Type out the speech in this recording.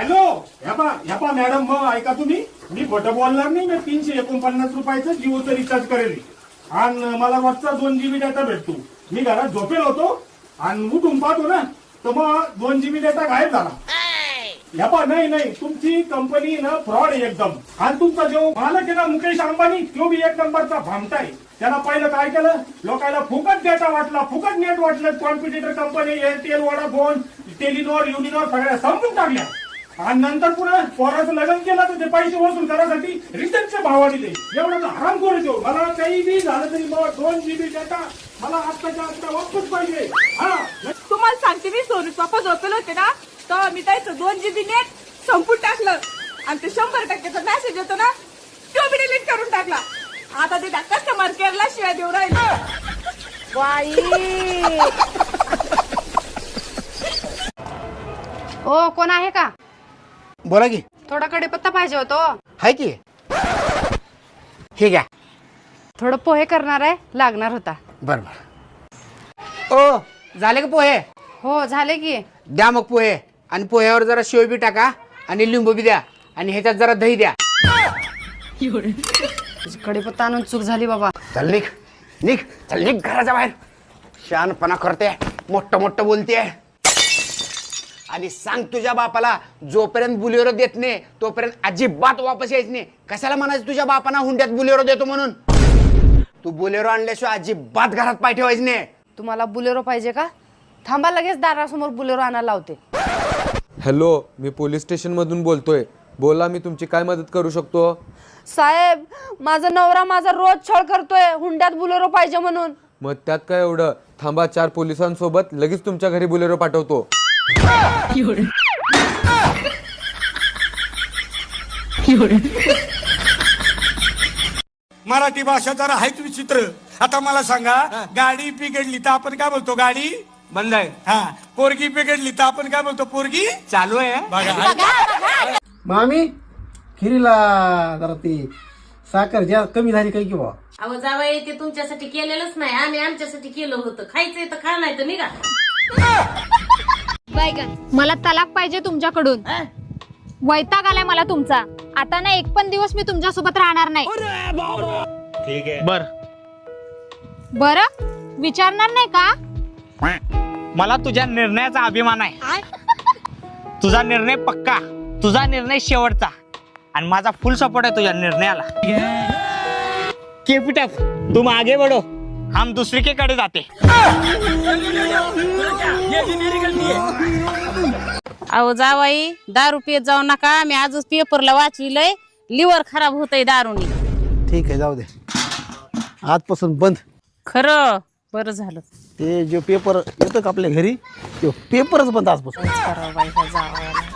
Hello ह्या madam मग ऐका तुम्ही, मी खोटं बोलणार नाही. मी 349 रुपयाचं जिओचं रिचार्ज करेल आणि मला रोजचा 2 GB डेटा भेटतो. मी घरात झोपेल होतो आणि उठून पाहतो ना तर मग 2 GB डेटा गायब झाला. नाही तुमची कंपनी ना फ्रॉड आहे एकदम. आणि तुमचा जो मालक आहे ना मुकेश अंबानी, तो बी एक नंबरचा भामटाय. त्याला पहिलं काय केलं, लोकांना फुकट डेटा वाटला, फुकट नेट वाटलं. Competitor company Airtel, Vodafone, Telenor, Uninor सगळ्या संपून टाकल्या. आणि नंतर पुन्हा पोराचं लग्न केलं तर ते पैसे वसूल करायसाठी रिटर्नचे भाव दिले. एवढं हरामखोर आहे तो. मला काही बी झालं तरी मला 2 GB डेटा मला आत्ताच्या आत्ता वापस पाहिजे. तुम्हाला सांगते मी, सोनू पप्पा झोपेल होते ना तर मी त्याचं 2 GB नेट संपून टाकलं आणि ते 100%चा मेसेज येतो ना तो बी डिलीट करून टाकला. आता ते कस्टमर केअरला शिवाय देऊ राहिले. बाई ओ कोण आहे का? बोला की. थोडा कढीपत्ता पाहिजे होतो. हाय की. हे घ्या. थोडं पोहे करणार आहे, लागणार होता. बर बर. ओ झाले का पोहे? हो झाले की. द्या मग पोहे. आणि पोह्यावर जरा शेव बी टाका आणि लिंबू बी द्या आणि ह्याच्यात जरा दही द्या. कढीपत्ता आणून चूक झाली बाबा. चल निघ निघ, चल निघ घराच्या बाहेर. शहाणपणा करते, मोठं मोठं बोलते. आणि सांग तुझ्या बापाला जोपर्यंत बुलेरो देत नाही तोपर्यंत अजिबात वापस यायच नाही. कशाला म्हणायचं तुझ्या बापाना हुंड्यात बुलेरो देतो म्हणून? तू बुलेरो आणल्याशिवाय अजिबात घरात पाय ठेवायच नाही. तुम्हाला बुलेरो पाहिजे का? थांबा, लगेच दारासमोर बुलेरो आणायला लावते. हॅलो, मी पोलीस स्टेशन मधून बोलतोय. बोला, मी तुमची काय मदत करू शकतो? साहेब, माझा नवरा माझा रोज छळ करतोय, हुंड्यात बुलेरो पाहिजे म्हणून. मग त्यात काय एवढं? थांबा, 4 पोलिसांसोबत लगेच तुमच्या घरी बुलेरो पाठवतो. मराठी भाषा जरा आहेच विचित्र. आता मला सांगा, गाडी बिघडली तर आपण काय बोलतो? गाडी बंद आहे. हा. पोरगी बिघडली तर आपण काय बोलतो? पोरगी चालू आहे. बघा. मामी खिरीला जरा ती साखर ज्या कमी झाली काही किंवा अहो जावई, ते तुमच्यासाठी केलेलंच नाही, आम्ही आमच्यासाठी केलं होतं. खायचंय तर खा, नाही तर निघा. मला तलाक पाहिजे तुमच्याकडून. वैताग आलाय मला तुमचा. आता ना एक पण दिवस मी तुमच्यासोबत राहणार नाही. ठीक आहे. बर विचारणार नाही का? मला तुझ्या निर्णयाचा अभिमान आहे. तुझा निर्णय पक्का, तुझा निर्णय शेवटचा आणि माझा फुल सपोर्ट आहे तुझ्या निर्णयाला. Keep it up. तुम आगे बढ़ो, हम दुसरी के कडे जाते. अहो जावाई, दारू पियत जाऊ नका. मी आजच पेपरला वाचविलंय, लिव्हर खराब होतंय दारूनी. ठीक आहे, जाऊ दे, आजपासून बंद. खरं बरं झालं. ते जो पेपर येतो का आपल्या घरी, तो पेपरच बंद आजपासून. करावं बाई ह्या जावयाला.